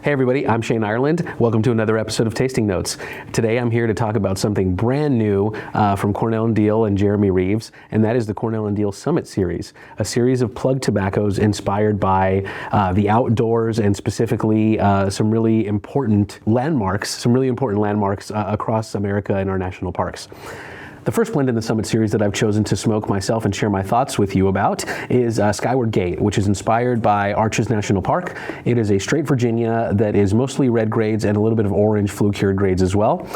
Hey everybody, I'm Shane Ireland. Welcome to another episode of Tasting Notes. Today I'm here to talk about something brand new from Cornell Diehl and Jeremy Reeves, and that is the Cornell Diehl Summit Series, a series of plug tobaccos inspired by the outdoors and specifically some really important landmarks across America and our national parks. The first blend in the Summit Series that I've chosen to smoke myself and share my thoughts with you about is Skyward Gate, which is inspired by Arches National Park. It is a straight Virginia that is mostly red grades and a little bit of orange flue-cured grades as well.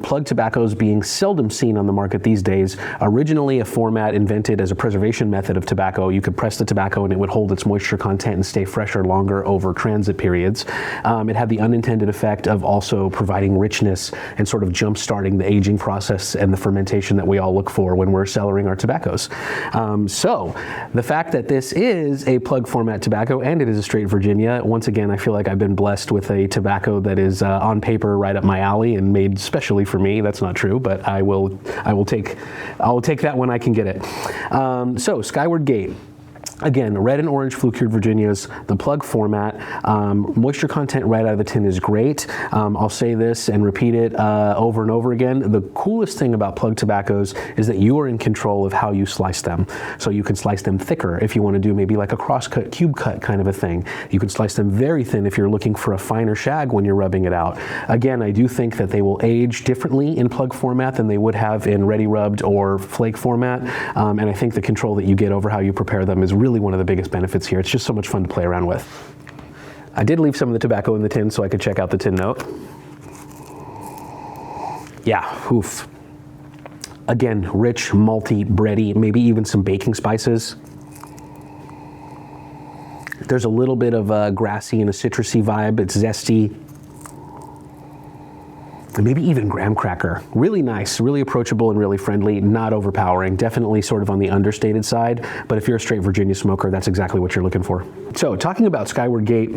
Plug tobaccos being seldom seen on the market these days. Originally a format invented as a preservation method of tobacco. You could press the tobacco and it would hold its moisture content and stay fresher longer over transit periods. It had the unintended effect of also providing richness and sort of jump-starting the aging process and the fermentation that we all look for when we're cellaring our tobaccos. So the fact that this is a plug format tobacco and it is a straight Virginia, once again I feel like I've been blessed with a tobacco that is on paper right up my alley and made specially for me. That's not true, but I will take that when I can get it. So Skyward Gate. Again, red and orange flue-cured Virginias, the plug format. Moisture content right out of the tin is great. I'll say this and repeat it over and over again. The coolest thing about plug tobaccos is that you are in control of how you slice them. So you can slice them thicker if you want to do maybe like a cross-cut, cube cut kind of a thing. You can slice them very thin if you're looking for a finer shag when you're rubbing it out. Again, I do think that they will age differently in plug format than they would have in ready rubbed or flake format. And I think the control that you get over how you prepare them is really one of the biggest benefits here. It's just so much fun to play around with. I did leave some of the tobacco in the tin so I could check out the tin note. Yeah, oof. Again, rich, malty, bready, maybe even some baking spices. There's a little bit of a grassy and a citrusy vibe. It's zesty. And maybe even graham cracker. Really nice, really approachable and really friendly, not overpowering, definitely sort of on the understated side, but if you're a straight Virginia smoker, that's exactly what you're looking for. So talking about Skyward Gate,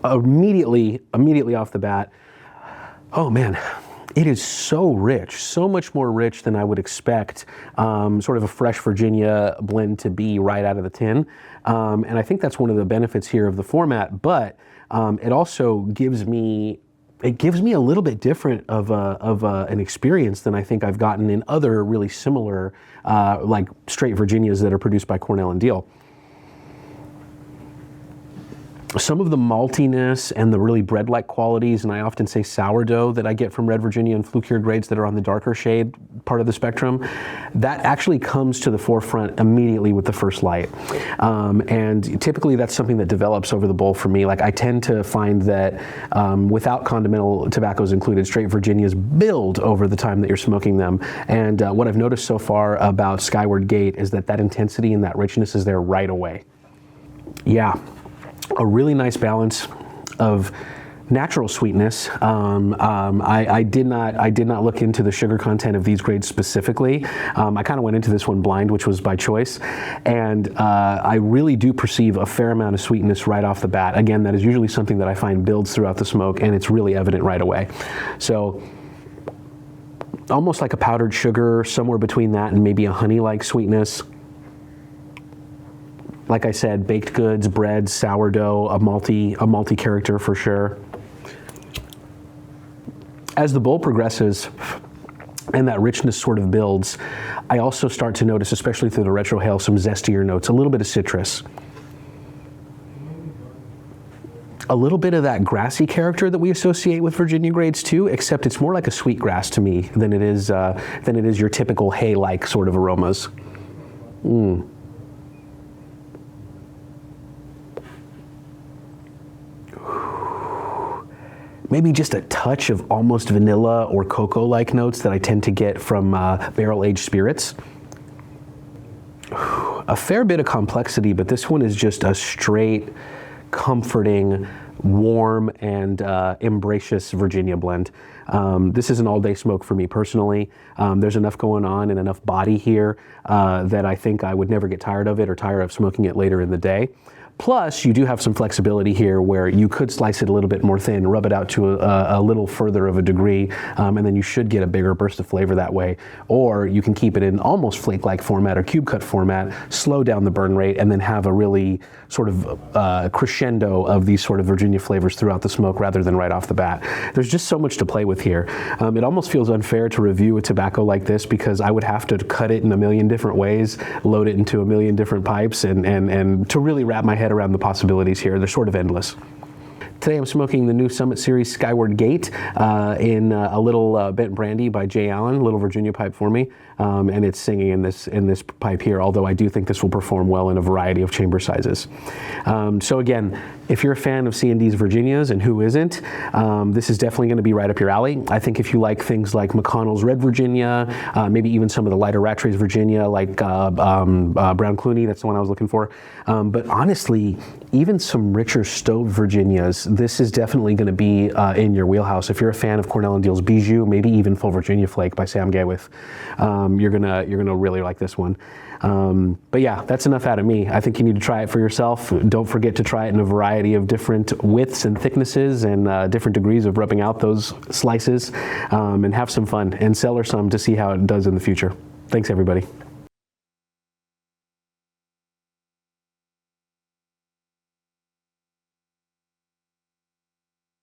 immediately off the bat, oh man, it is so rich, so much more rich than I would expect sort of a fresh Virginia blend to be right out of the tin. And I think that's one of the benefits here of the format, but it also gives me a little bit different of an experience than I think I've gotten in other really similar like straight Virginias that are produced by Cornell Diehl. Some of the maltiness and the really bread-like qualities, and I often say sourdough, that I get from red Virginia and flue-cured grades that are on the darker shade part of the spectrum, that actually comes to the forefront immediately with the first light. And typically that's something that develops over the bowl for me. Like I tend to find that without condimental tobaccos included, straight Virginias build over the time that you're smoking them. And what I've noticed so far about Skyward Gate is that intensity and that richness is there right away. Yeah. A really nice balance of natural sweetness. I did not look into the sugar content of these grades specifically. I kind of went into this one blind, which was by choice, and I really do perceive a fair amount of sweetness right off the bat. Again, that is usually something that I find builds throughout the smoke, and it's really evident right away. So almost like a powdered sugar, somewhere between that and maybe a honey-like sweetness. Like I said, baked goods, bread, sourdough, a malty character for sure. As the bowl progresses and that richness sort of builds, I also start to notice, especially through the retrohale, some zestier notes, a little bit of citrus. A little bit of that grassy character that we associate with Virginia grades too, except it's more like a sweet grass to me than it is your typical hay-like sort of aromas. Maybe just a touch of almost vanilla or cocoa-like notes that I tend to get from barrel-aged spirits. A fair bit of complexity, but this one is just a straight, comforting, warm, and embracious Virginia blend. This is an all-day smoke for me personally. There's enough going on and enough body here that I think I would never get tired of it or tire of smoking it later in the day. Plus, you do have some flexibility here where you could slice it a little bit more thin, rub it out to a little further of a degree, and then you should get a bigger burst of flavor that way. Or you can keep it in almost flake-like format or cube cut format, slow down the burn rate, and then have a really sort of crescendo of these sort of Virginia flavors throughout the smoke rather than right off the bat. There's just so much to play with here. It almost feels unfair to review a tobacco like this because I would have to cut it in a million different ways, load it into a million different pipes, and to really wrap my head around the possibilities here. They're sort of endless. Today I'm smoking the new Summit Series Skyward Gate in a little bent brandy by Jay Allen, little Virginia pipe for me, and it's singing in this pipe here, although I do think this will perform well in a variety of chamber sizes. So again, if you're a fan of C&D's Virginias, and who isn't, this is definitely going to be right up your alley. I think if you like things like McConnell's Red Virginia, maybe even some of the lighter Rattray's Virginia, like Brown Clooney, that's the one I was looking for. But honestly, even some richer stove Virginias, this is definitely going to be in your wheelhouse. If you're a fan of Cornell Diehl's Bijou, maybe even Full Virginia Flake by Sam Gawith, you're gonna really like this one. But yeah, that's enough out of me. I think you need to try it for yourself. Don't forget to try it in a variety of different widths and thicknesses and different degrees of rubbing out those slices, and have some fun and sell her some to see how it does in the future. Thanks, everybody.